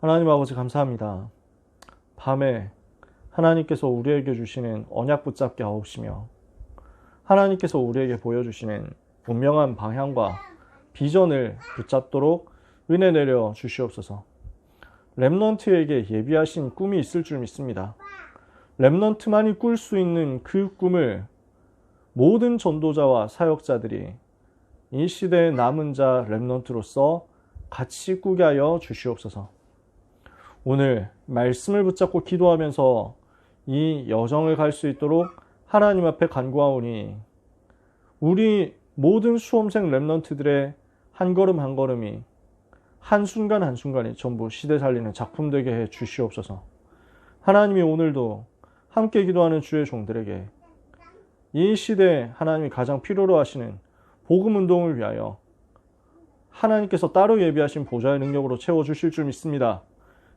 하나님 아버지 감사합니다. 밤에 하나님께서 우리에게 주시는 언약 붙잡게 하옵시며 하나님께서 우리에게 보여주시는 분명한 방향과 비전을 붙잡도록 은혜 내려 주시옵소서. 렘넌트에게 예비하신 꿈이 있을 줄 믿습니다. 렘넌트만이 꿀 수 있는 그 꿈을 모든 전도자와 사역자들이 이 시대의 남은 자 렘넌트로서 같이 꾸게 하여 주시옵소서. 오늘 말씀을 붙잡고 기도하면서 이 여정을 갈 수 있도록 하나님 앞에 간구하오니 우리 모든 수험생 렘넌트들의 한 걸음 한 걸음이 한순간 한순간이 전부 시대 살리는 작품 되게 해 주시옵소서. 하나님이 오늘도 함께 기도하는 주의 종들에게 이 시대에 하나님이 가장 필요로 하시는 복음 운동을 위하여 하나님께서 따로 예비하신 보좌의 능력으로 채워주실 줄 믿습니다.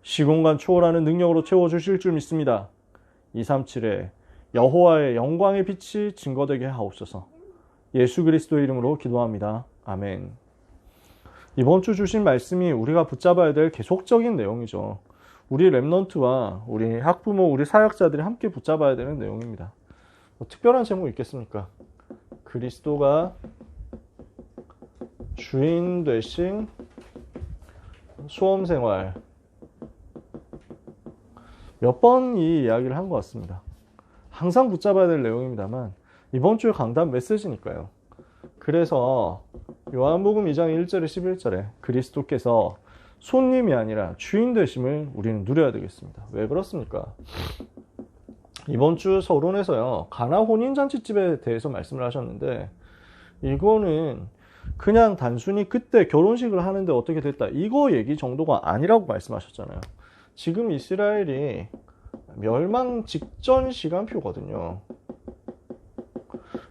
시공간 초월하는 능력으로 채워주실 줄 믿습니다. 237에 여호와의 영광의 빛이 증거되게 하옵소서. 예수 그리스도의 이름으로 기도합니다. 아멘. 이번 주 주신 말씀이 우리가 붙잡아야 될 계속적인 내용이죠. 우리 렘넌트와 우리 학부모, 우리 사역자들이 함께 붙잡아야 되는 내용입니다. 뭐 특별한 제목 있겠습니까? 그리스도가 주인 되신 수험생활. 몇 번 이 이야기를 한 것 같습니다. 항상 붙잡아야 될 내용입니다만 이번 주에 강단 메시지니까요. 그래서 요한복음 2장 1절에 11절에 그리스도께서 손님이 아니라 주인 되심을 우리는 누려야 되겠습니다. 왜 그렇습니까? 이번 주 서론에서요, 가나 혼인잔치집에 대해서 말씀을 하셨는데 이거는 그냥 단순히 그때 결혼식을 하는데 어떻게 됐다 이거 얘기 정도가 아니라고 말씀하셨잖아요. 지금 이스라엘이 멸망 직전 시간표거든요.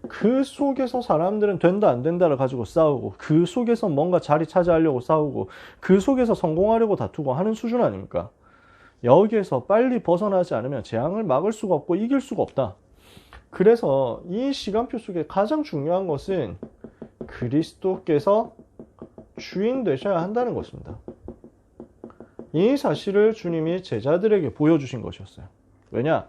그 속에서 사람들은 된다 안 된다를 가지고 싸우고 그 속에서 뭔가 자리 차지하려고 싸우고 그 속에서 성공하려고 다투고 하는 수준 아닙니까? 여기에서 빨리 벗어나지 않으면 재앙을 막을 수가 없고 이길 수가 없다. 그래서 이 시간표 속에 가장 중요한 것은 그리스도께서 주인 되셔야 한다는 것입니다. 이 사실을 주님이 제자들에게 보여주신 것이었어요. 왜냐?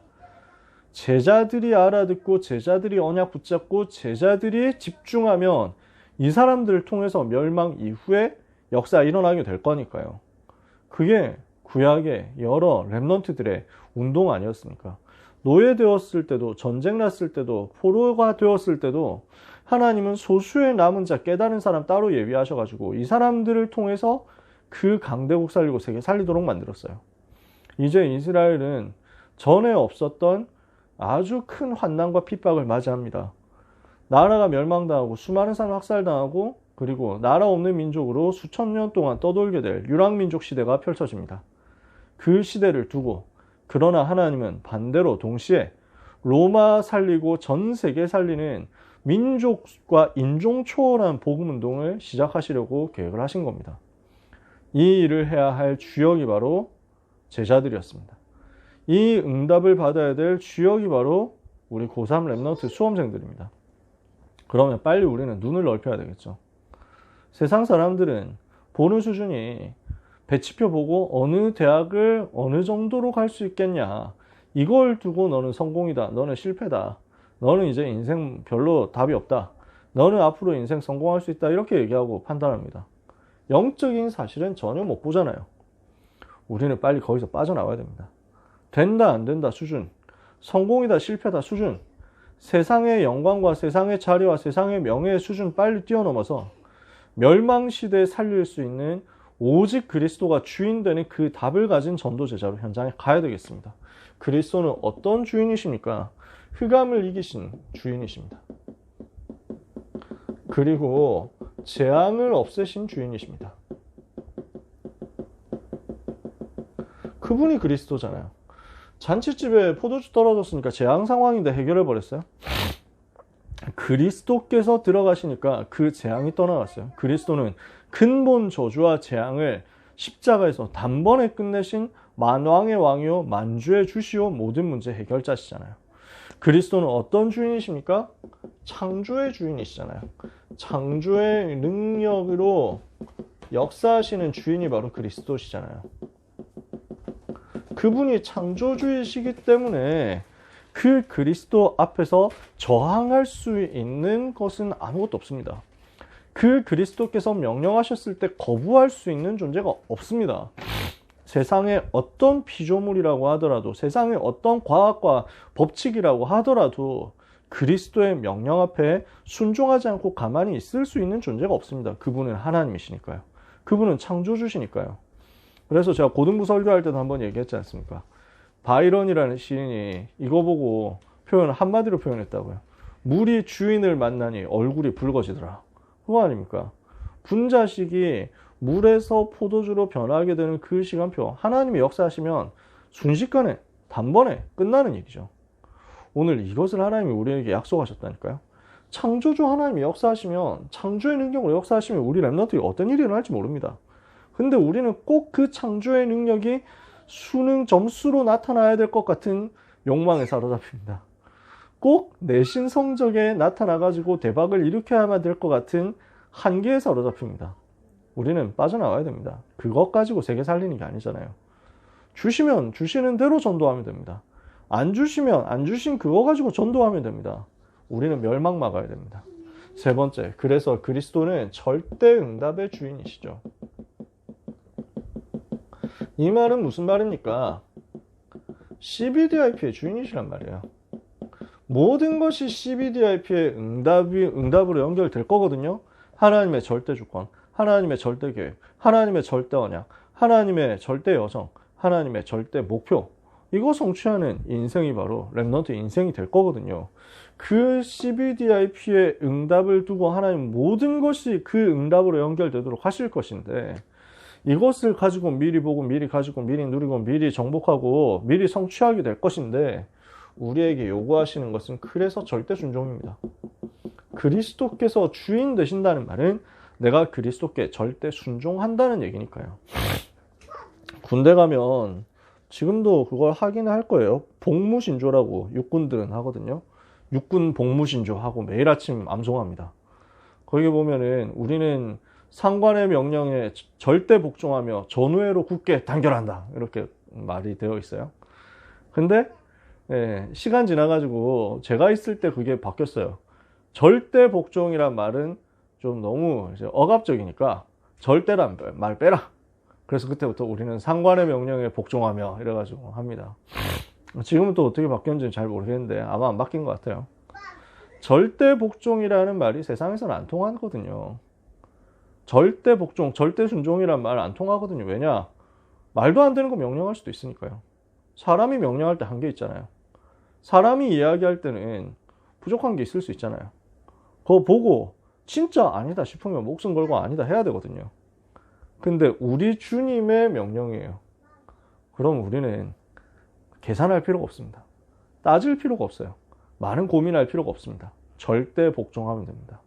제자들이 알아듣고 제자들이 언약 붙잡고 제자들이 집중하면 이 사람들을 통해서 멸망 이후에 역사가 일어나게 될 거니까요. 그게 구약의 여러 렘넌트들의 운동 아니었습니까? 노예되었을 때도 전쟁 났을 때도 포로가 되었을 때도 하나님은 소수의 남은 자 깨달은 사람 따로 예비하셔가지고 이 사람들을 통해서 그 강대국 살리고 세계 살리도록 만들었어요. 이제 이스라엘은 전에 없었던 아주 큰 환난과 핍박을 맞이합니다. 나라가 멸망당하고 수많은 사람 학살당하고 그리고 나라 없는 민족으로 수천 년 동안 떠돌게 될 유랑민족 시대가 펼쳐집니다. 그 시대를 두고 그러나 하나님은 반대로 동시에 로마 살리고 전 세계 살리는 민족과 인종 초월한 복음 운동을 시작하시려고 계획을 하신 겁니다. 이 일을 해야 할 주역이 바로 제자들이었습니다. 이 응답을 받아야 될 주역이 바로 우리 고3 렘넌트 수험생들입니다. 그러면 빨리 우리는 눈을 넓혀야 되겠죠. 세상 사람들은 보는 수준이 배치표 보고 어느 대학을 어느 정도로 갈 수 있겠냐, 이걸 두고 너는 성공이다, 너는 실패다, 너는 이제 인생 별로 답이 없다, 너는 앞으로 인생 성공할 수 있다, 이렇게 얘기하고 판단합니다. 영적인 사실은 전혀 못 보잖아요. 우리는 빨리 거기서 빠져나와야 됩니다. 된다 안 된다 수준, 성공이다 실패다 수준, 세상의 영광과 세상의 자리와 세상의 명예의 수준 빨리 뛰어넘어서 멸망시대에 살릴 수 있는 오직 그리스도가 주인 되는 그 답을 가진 전도제자로 현장에 가야 되겠습니다. 그리스도는 어떤 주인이십니까? 흑암을 이기신 주인이십니다. 그리고 재앙을 없애신 주인이십니다. 그분이 그리스도잖아요. 잔치집에 포도주 떨어졌으니까 재앙 상황인데 해결해 버렸어요. 그리스도께서 들어가시니까 그 재앙이 떠나갔어요. 그리스도는 근본 저주와 재앙을 십자가에서 단번에 끝내신 만왕의 왕이요 만주의 주시오 모든 문제 해결자시잖아요. 그리스도는 어떤 주인이십니까? 창조의 주인이시잖아요. 창조의 능력으로 역사하시는 주인이 바로 그리스도시잖아요. 그분이 창조주이시기 때문에 그 그리스도 앞에서 저항할 수 있는 것은 아무것도 없습니다. 그 그리스도께서 명령하셨을 때 거부할 수 있는 존재가 없습니다. 세상의 어떤 피조물이라고 하더라도, 세상의 어떤 과학과 법칙이라고 하더라도 그리스도의 명령 앞에 순종하지 않고 가만히 있을 수 있는 존재가 없습니다. 그분은 하나님이시니까요. 그분은 창조주시니까요. 그래서 제가 고등부 설교할 때도 한번 얘기했지 않습니까? 바이런이라는 시인이 이거 보고 한마디로 표현했다고요. 물이 주인을 만나니 얼굴이 붉어지더라. 그거 아닙니까? 분자식이 물에서 포도주로 변하게 되는 그 시간표, 하나님이 역사하시면 순식간에 단번에 끝나는 일이죠. 오늘 이것을 하나님이 우리에게 약속하셨다니까요. 창조주 하나님이 역사하시면, 창조의 능력으로 역사하시면 우리 렘넌트에 어떤 일이 일어날지 모릅니다. 근데 우리는 꼭 그 창조의 능력이 수능 점수로 나타나야 될 것 같은 욕망에 사로잡힙니다. 꼭 내신 성적에 나타나가지고 대박을 일으켜야만 될 것 같은 한계에 사로잡힙니다. 우리는 빠져나와야 됩니다. 그것 가지고 세계 살리는 게 아니잖아요. 주시면 주시는 대로 전도하면 됩니다. 안 주시면 안 주신 그거 가지고 전도하면 됩니다. 우리는 멸망 막아야 됩니다. 세 번째, 그래서 그리스도는 절대 응답의 주인이시죠. 이 말은 무슨 말입니까? CBDIP의 주인이시란 말이에요. 모든 것이 CBDIP의 응답으로 연결될 거거든요. 하나님의 절대 주권, 하나님의 절대 계획, 하나님의 절대 언약, 하나님의 절대 여정, 하나님의 절대 목표, 이거 성취하는 인생이 바로 렘넌트 인생이 될 거거든요. 그 CBDIP의 응답을 두고 하나님 모든 것이 그 응답으로 연결되도록 하실 것인데, 이것을 가지고 미리 보고 미리 가지고 미리 누리고 미리 정복하고 미리 성취하게 될 것인데, 우리에게 요구하시는 것은 그래서 절대 순종입니다. 그리스도께서 주인 되신다는 말은 내가 그리스도께 절대 순종한다는 얘기니까요. 군대 가면 지금도 그걸 하긴 할 거예요. 복무신조라고 육군들은 하거든요. 육군 복무신조하고 매일 아침 암송합니다. 거기 보면은 우리는 상관의 명령에 절대 복종하며 전우회로 굳게 단결한다, 이렇게 말이 되어 있어요. 근데 시간 지나가지고 제가 있을 때 그게 바뀌었어요. 절대 복종이란 말은 좀 너무 이제 억압적이니까 절대란 말 빼라. 그래서 그때부터 우리는 상관의 명령에 복종하며 이래가지고 합니다. 지금은 또 어떻게 바뀌었는지 잘 모르겠는데 아마 안 바뀐 것 같아요. 절대 복종이라는 말이 세상에서는 안 통하거든요. 절대 복종, 절대 순종이란 말 안 통하거든요. 왜냐? 말도 안 되는 거 명령할 수도 있으니까요. 사람이 명령할 때 한계 있잖아요. 사람이 이야기할 때는 부족한 게 있을 수 있잖아요. 그거 보고 진짜 아니다 싶으면 목숨 걸고 아니다 해야 되거든요. 근데 우리 주님의 명령이에요. 그럼 우리는 계산할 필요가 없습니다. 따질 필요가 없어요. 많은 고민할 필요가 없습니다. 절대 복종하면 됩니다.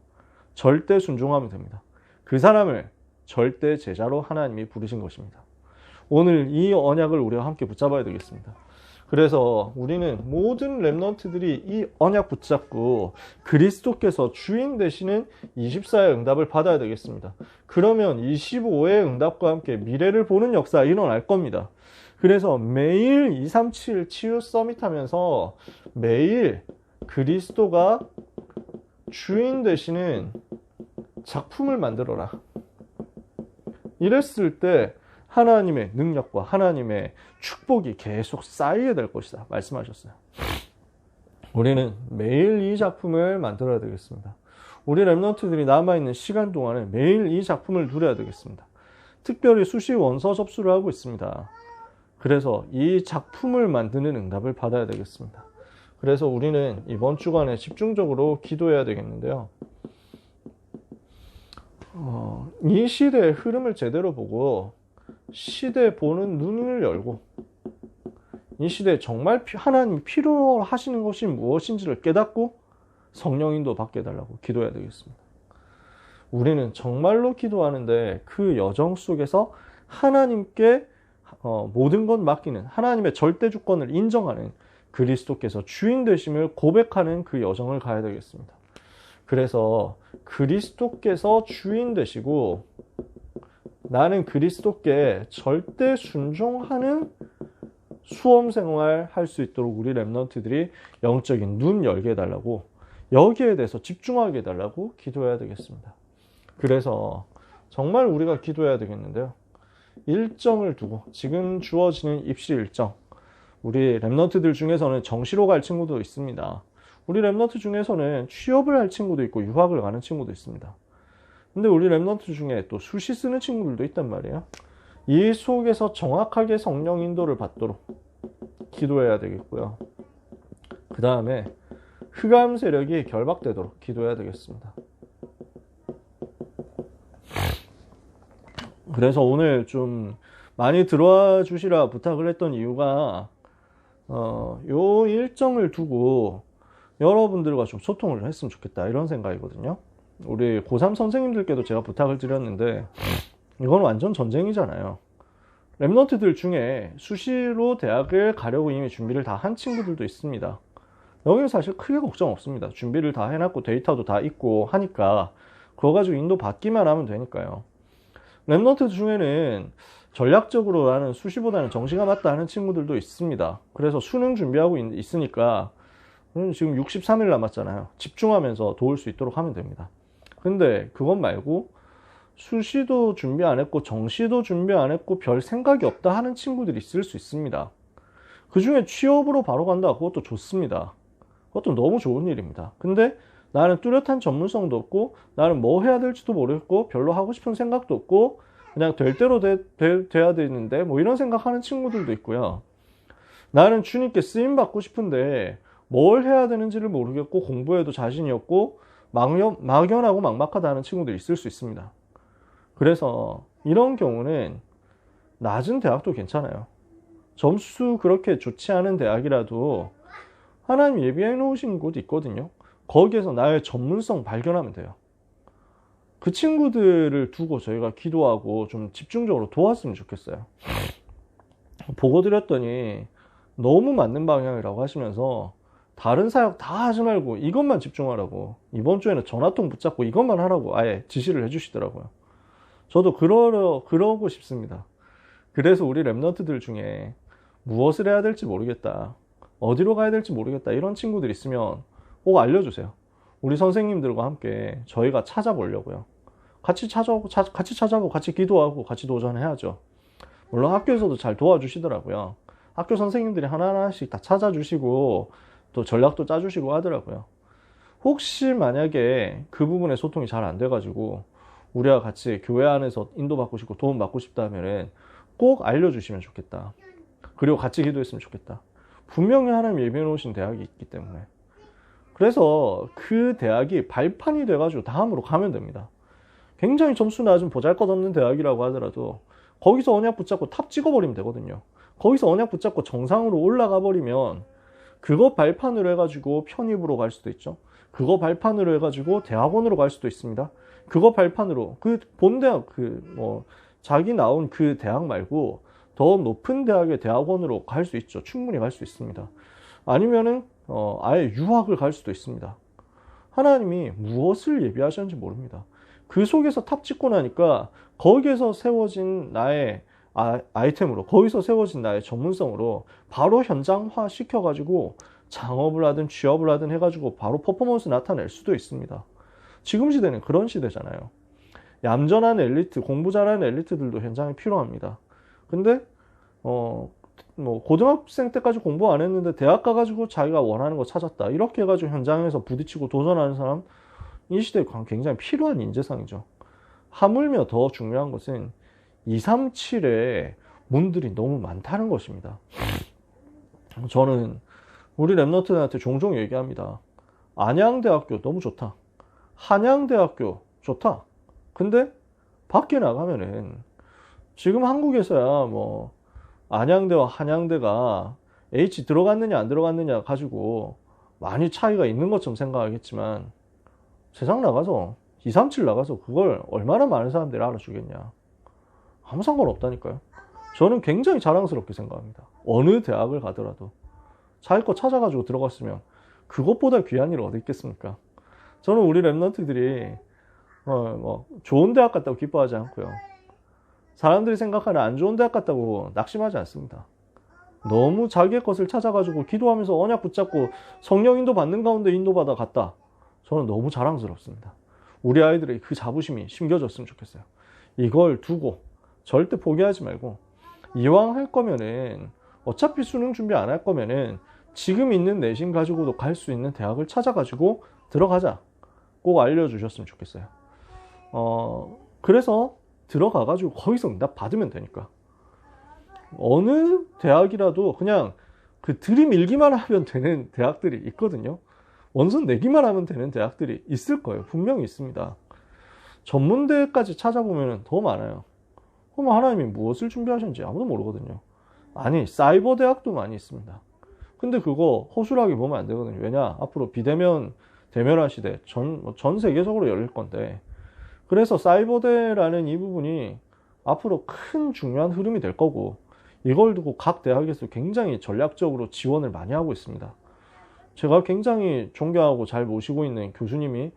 절대 순종하면 됩니다. 그 사람을 절대 제자로 하나님이 부르신 것입니다. 오늘 이 언약을 우리가 함께 붙잡아야 되겠습니다. 그래서 우리는 모든 렘넌트들이 이 언약 붙잡고 그리스도께서 주인 되시는 24의 응답을 받아야 되겠습니다. 그러면 25의 응답과 함께 미래를 보는 역사가 일어날 겁니다. 그래서 매일 237 치유 서밋 하면서 매일 그리스도가 주인 되시는 작품을 만들어라. 이랬을 때 하나님의 능력과 하나님의 축복이 계속 쌓이게 될 것이다 말씀하셨어요. 우리는 매일 이 작품을 만들어야 되겠습니다. 우리 렘넌트들이 남아있는 시간 동안에 매일 이 작품을 누려야 되겠습니다. 특별히 수시 원서 접수를 하고 있습니다. 그래서 이 작품을 만드는 응답을 받아야 되겠습니다. 그래서 우리는 이번 주간에 집중적으로 기도해야 되겠는데요. 이 시대의 흐름을 제대로 보고 시대 보는 눈을 열고 이 시대에 정말 하나님이 필요로 하시는 것이 무엇인지를 깨닫고 성령 인도 받게 해달라고 기도해야 되겠습니다. 우리는 정말로 기도하는데 그 여정 속에서 하나님께 모든 것 맡기는, 하나님의 절대 주권을 인정하는 그리스도께서 주인 되심을 고백하는 그 여정을 가야 되겠습니다. 그래서 그리스도께서 주인 되시고 나는 그리스도께 절대 순종하는 수험생활 할 수 있도록 우리 랩런트들이 영적인 눈 열게 해달라고, 여기에 대해서 집중하게 해달라고 기도해야 되겠습니다. 그래서 정말 우리가 기도해야 되겠는데요. 일정을 두고, 지금 주어지는 입시 일정, 우리 랩런트들 중에서는 정시로 갈 친구도 있습니다. 우리 랩런트 중에서는 취업을 할 친구도 있고 유학을 가는 친구도 있습니다. 근데 우리 랩런트 중에 또 수시 쓰는 친구들도 있단 말이에요. 이 속에서 정확하게 성령 인도를 받도록 기도해야 되겠고요. 그 다음에 흑암 세력이 결박되도록 기도해야 되겠습니다. 그래서 오늘 좀 많이 들어와 주시라 부탁을 했던 이유가 요 일정을 두고 여러분들과 좀 소통을 했으면 좋겠다, 이런 생각이거든요. 우리 고3 선생님들께도 제가 부탁을 드렸는데 이건 완전 전쟁이잖아요. 랩런트들 중에 수시로 대학을 가려고 이미 준비를 다 한 친구들도 있습니다. 여기는 사실 크게 걱정 없습니다. 준비를 다 해놨고 데이터도 다 있고 하니까 그거 가지고 인도 받기만 하면 되니까요. 랩런트 중에는 전략적으로 나는 수시보다는 정시가 맞다 하는 친구들도 있습니다. 그래서 수능 준비하고 있으니까 지금 63일 남았잖아요. 집중하면서 도울 수 있도록 하면 됩니다. 근데 그것 말고 수시도 준비 안 했고 정시도 준비 안 했고 별 생각이 없다 하는 친구들이 있을 수 있습니다. 그 중에 취업으로 바로 간다, 그것도 좋습니다. 그것도 너무 좋은 일입니다. 근데 나는 뚜렷한 전문성도 없고 나는 뭐 해야 될지도 모르겠고 별로 하고 싶은 생각도 없고 그냥 될 대로 돼야 되는데 뭐 이런 생각하는 친구들도 있고요. 나는 주님께 쓰임 받고 싶은데 뭘 해야 되는지를 모르겠고 공부에도 자신이 없고 막연하고 막막하다는 친구들이 있을 수 있습니다. 그래서 이런 경우는 낮은 대학도 괜찮아요. 점수 그렇게 좋지 않은 대학이라도 하나님 예비해 놓으신 곳이 있거든요. 거기에서 나의 전문성 발견하면 돼요. 그 친구들을 두고 저희가 기도하고 좀 집중적으로 도왔으면 좋겠어요. 보고 드렸더니 너무 맞는 방향이라고 하시면서 다른 사역 다 하지 말고 이것만 집중하라고, 이번 주에는 전화통 붙잡고 이것만 하라고 아예 지시를 해주시더라고요. 저도 그러고 싶습니다. 그래서 우리 랩런트들 중에 무엇을 해야 될지 모르겠다, 어디로 가야 될지 모르겠다, 이런 친구들 있으면 꼭 알려주세요. 우리 선생님들과 함께 저희가 찾아보려고요. 같이 찾아보고 같이 기도하고 같이 도전해야죠. 물론 학교에서도 잘 도와주시더라고요. 학교 선생님들이 하나하나씩 다 찾아주시고 또 전략도 짜주시고 하더라고요. 혹시 만약에 그 부분에 소통이 잘 안 돼가지고 우리와 같이 교회 안에서 인도받고 싶고 도움받고 싶다 하면은 꼭 알려주시면 좋겠다. 그리고 같이 기도했으면 좋겠다. 분명히 하나님 예비해 놓으신 대학이 있기 때문에. 그래서 그 대학이 발판이 돼가지고 다음으로 가면 됩니다. 굉장히 점수 낮은 보잘것없는 대학이라고 하더라도 거기서 언약 붙잡고 탑 찍어버리면 되거든요. 거기서 언약 붙잡고 정상으로 올라가 버리면 그거 발판으로 해가지고 편입으로 갈 수도 있죠. 그거 발판으로 해가지고 대학원으로 갈 수도 있습니다. 그거 발판으로 그 본대학 자기 나온 그 대학 말고 더 높은 대학의 대학원으로 갈 수 있죠. 충분히 갈 수 있습니다. 아니면은 아예 유학을 갈 수도 있습니다. 하나님이 무엇을 예비하셨는지 모릅니다. 그 속에서 탑 찍고 나니까 거기에서 세워진 나의 아이템으로, 거기서 세워진 나의 전문성으로 바로 현장화 시켜가지고 창업을 하든 취업을 하든 해가지고 바로 퍼포먼스 나타낼 수도 있습니다. 지금 시대는 그런 시대잖아요. 얌전한 엘리트, 공부 잘하는 엘리트들도 현장에 필요합니다. 근데 고등학생 때까지 공부 안 했는데 대학 가가지고 자기가 원하는 거 찾았다, 이렇게 해가지고 현장에서 부딪히고 도전하는 사람, 이 시대에 굉장히 필요한 인재상이죠. 하물며 더 중요한 것은 237의 문들이 너무 많다는 것입니다. 저는 우리 랩런트들한테 종종 얘기합니다. 안양대학교 너무 좋다, 한양대학교 좋다. 근데 밖에 나가면은 지금 한국에서야 안양대와 한양대가 H 들어갔느냐 안 들어갔느냐 가지고 많이 차이가 있는 것처럼 생각하겠지만 세상 나가서 237 나가서 그걸 얼마나 많은 사람들이 알아주겠냐. 아무 상관없다니까요. 저는 굉장히 자랑스럽게 생각합니다. 어느 대학을 가더라도 자기 거 찾아가지고 들어갔으면 그것보다 귀한 일 어디 있겠습니까? 저는 우리 랩런트들이 좋은 대학 갔다고 기뻐하지 않고요, 사람들이 생각하는 안 좋은 대학 갔다고 낙심하지 않습니다. 너무 자기의 것을 찾아가지고 기도하면서 언약 붙잡고 성령 인도 받는 가운데 인도받아 갔다. 저는 너무 자랑스럽습니다. 우리 아이들의 그 자부심이 심겨졌으면 좋겠어요. 이걸 두고 절대 포기하지 말고, 이왕 할 거면은, 어차피 수능 준비 안 할 거면은 지금 있는 내신 가지고도 갈 수 있는 대학을 찾아가지고 들어가자. 꼭 알려주셨으면 좋겠어요. 그래서 들어가가지고 거기서 응답 받으면 되니까. 어느 대학이라도 그냥 그 들이밀기만 하면 되는 대학들이 있거든요. 원서 내기만 하면 되는 대학들이 있을 거예요. 분명히 있습니다. 전문대까지 찾아보면 더 많아요. 그럼 하나님이 무엇을 준비하셨는지 아무도 모르거든요. 아니, 사이버 대학도 많이 있습니다. 근데 그거 허술하게 보면 안 되거든요. 왜냐? 앞으로 비대면, 대면화 시대, 전 세계적으로 열릴 건데. 그래서 사이버대라는 이 부분이 앞으로 큰 중요한 흐름이 될 거고, 이걸 두고 각 대학에서 굉장히 전략적으로 지원을 많이 하고 있습니다. 제가 굉장히 존경하고 잘 모시고 있는 교수님이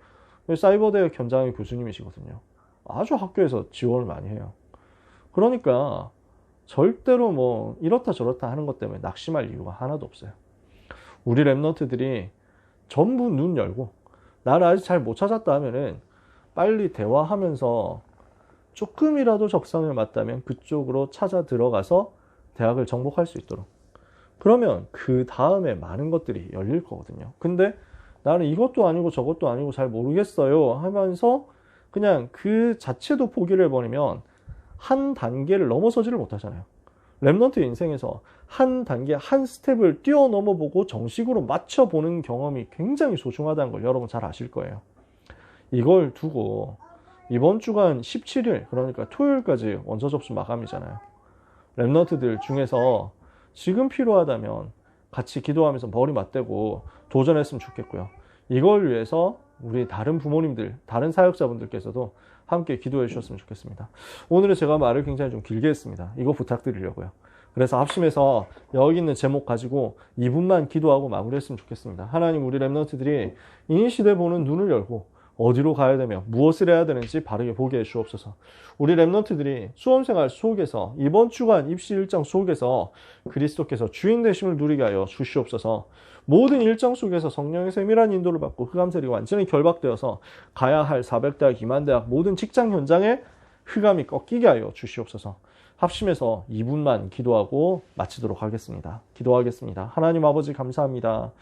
사이버대학 현장의 교수님이시거든요. 아주 학교에서 지원을 많이 해요. 그러니까 절대로 뭐 이렇다 저렇다 하는 것 때문에 낙심할 이유가 하나도 없어요. 우리 랩런트들이 전부 눈 열고, 나를 아직 잘 못 찾았다 하면은 빨리 대화하면서 조금이라도 적성을 맞다면 그쪽으로 찾아 들어가서 대학을 정복할 수 있도록. 그러면 그 다음에 많은 것들이 열릴 거거든요. 근데 나는 이것도 아니고 저것도 아니고 잘 모르겠어요 하면서 그냥 그 자체도 포기를 해버리면 한 단계를 넘어서지를 못하잖아요. 랩런트 인생에서 한 단계, 한 스텝을 뛰어넘어보고 정식으로 맞춰보는 경험이 굉장히 소중하다는 걸 여러분 잘 아실 거예요. 이걸 두고 이번 주간 17일, 그러니까 토요일까지 원서 접수 마감이잖아요. 랩런트들 중에서 지금 필요하다면 같이 기도하면서 머리 맞대고 도전했으면 좋겠고요. 이걸 위해서 우리 다른 부모님들, 다른 사역자분들께서도 함께 기도해 주셨으면 좋겠습니다. 오늘은 제가 말을 굉장히 좀 길게 했습니다. 이거 부탁드리려고요. 그래서 합심해서 여기 있는 제목 가지고 2분만 기도하고 마무리했으면 좋겠습니다. 하나님, 우리 랩런트들이 이 시대 보는 눈을 열고 어디로 가야 되며 무엇을 해야 되는지 바르게 보게 해 주옵소서. 우리 랩런트들이 수험생활 속에서, 이번 주간 입시 일정 속에서 그리스도께서 주인 되심을 누리게 하여 주시옵소서. 모든 일정 속에서 성령의 세밀한 인도를 받고 흑암세력이 완전히 결박되어서 가야 할 400대학, 2만대학 모든 직장 현장에 흑암이 꺾이게 하여 주시옵소서. 합심해서 2분만 기도하고 마치도록 하겠습니다. 기도하겠습니다. 하나님 아버지, 감사합니다.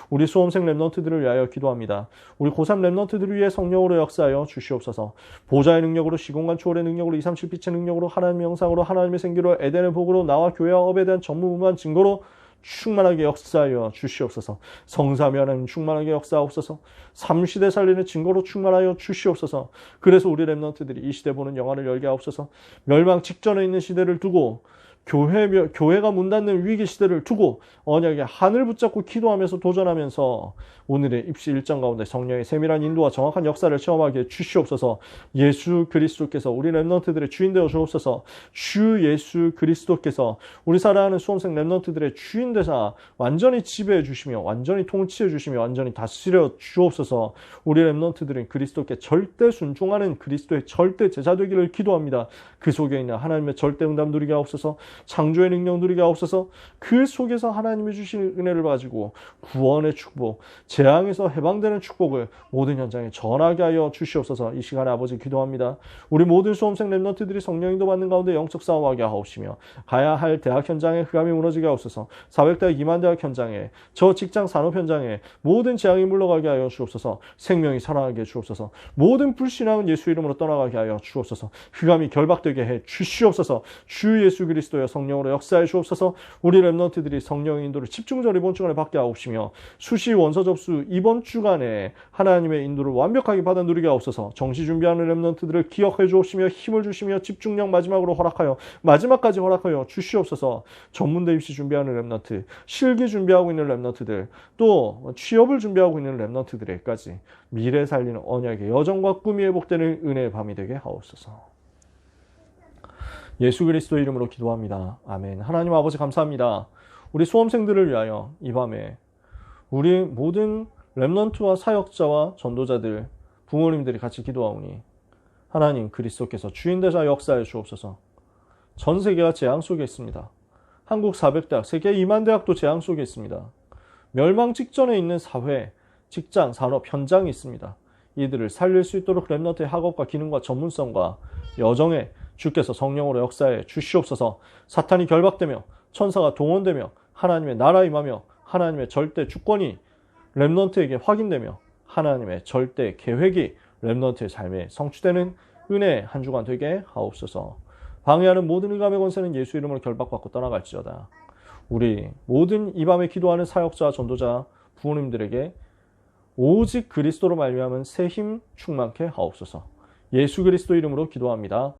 우리 수험생 랩런트들을 위하여 기도합니다. 우리 고3 랩런트들을 위해 성령으로 역사하여 주시옵소서. 보좌의 능력으로, 시공간 초월의 능력으로, 237 빛의 능력으로, 하나님의 영상으로, 하나님의 생기로, 에덴의 복으로, 나와 교회와 업에 대한 전무후무한 증거로 충만하게 역사하여 주시옵소서. 성삼위 하나님 충만하게 역사하옵소서. 3시대 살리는 증거로 충만하여 주시옵소서. 그래서 우리 랩런트들이 이 시대 보는 영안을 열게 하옵소서. 멸망 직전에 있는 시대를 두고, 교회가 문 닫는 위기 시대를 두고 언약의 하늘 붙잡고 기도하면서 도전하면서 오늘의 입시 일정 가운데 성령의 세밀한 인도와 정확한 역사를 체험하게 주시옵소서. 예수 그리스도께서 우리 랩런트들의 주인 되어 주옵소서. 주 예수 그리스도께서 우리 사랑하는 수험생 랩런트들의 주인 되사 완전히 지배해 주시며 완전히 통치해 주시며 완전히 다스려 주옵소서. 우리 랩런트들은 그리스도께 절대 순종하는 그리스도의 절대 제자 되기를 기도합니다. 그 속에 있는 하나님의 절대 응답 누리게 하옵소서. 창조의 능력 누리게 하옵소서. 그 속에서 하나님이 주신 은혜를 가지고 구원의 축복, 재앙에서 해방되는 축복을 모든 현장에 전하게 하여 주시옵소서. 이 시간에 아버지 기도합니다. 우리 모든 수험생 랩런트들이 성령인도 받는 가운데 영적 싸움하게 하옵시며 가야 할 대학 현장에 흑암이 무너지게 하옵소서. 400대학 2만대학 현장에, 저 직장 산업 현장에 모든 재앙이 물러가게 하여 주옵소서. 생명이 살아나게 주옵소서. 모든 불신앙은 예수 이름으로 떠나가게 하여 주옵소서. 흑암이 결박되게 해 주시옵소서. 주 예수 그리스도여 성령으로 역사해 주옵소서. 우리 랩런트들이 성령의 인도를 집중적으로 이번 주간에 받게 하옵시며 수시 원서 접수 이번 주간에 하나님의 인도를 완벽하게 받아 누리게 하옵소서. 정시 준비하는 랩런트들을 기억해 주옵시며 힘을 주시며 집중력 마지막으로 허락하여 마지막까지 허락하여 주시옵소서. 전문대 입시 준비하는 랩런트, 실기 준비하고 있는 랩런트들, 또 취업을 준비하고 있는 랩런트들에게까지 미래 살리는 언약의 여정과 꿈이 회복되는 은혜의 밤이 되게 하옵소서. 예수 그리스도 이름으로 기도합니다. 아멘. 하나님 아버지 감사합니다. 우리 수험생들을 위하여 이 밤에 우리 모든 랩런트와 사역자와 전도자들, 부모님들이 같이 기도하오니 하나님 그리스도께서 주인 되사 역사해 주옵소서. 전 세계가 재앙 속에 있습니다. 한국 400대학, 세계 2만 대학도 재앙 속에 있습니다. 멸망 직전에 있는 사회, 직장, 산업, 현장이 있습니다. 이들을 살릴 수 있도록 렘넌트의 학업과 기능과 전문성과 여정에 주께서 성령으로 역사해 주시옵소서. 사탄이 결박되며 천사가 동원되며 하나님의 나라 임하며 하나님의 절대 주권이 렘넌트에게 확인되며 하나님의 절대 계획이 렘넌트의 삶에 성취되는 은혜의 한 주간 되게 하옵소서. 방해하는 모든 흑암의 권세는 예수 이름으로 결박받고 떠나갈지어다. 우리 모든 이 밤에 기도하는 사역자, 전도자, 부모님들에게 오직 그리스도로 말미암은 새 힘 충만케 하옵소서. 예수 그리스도 이름으로 기도합니다.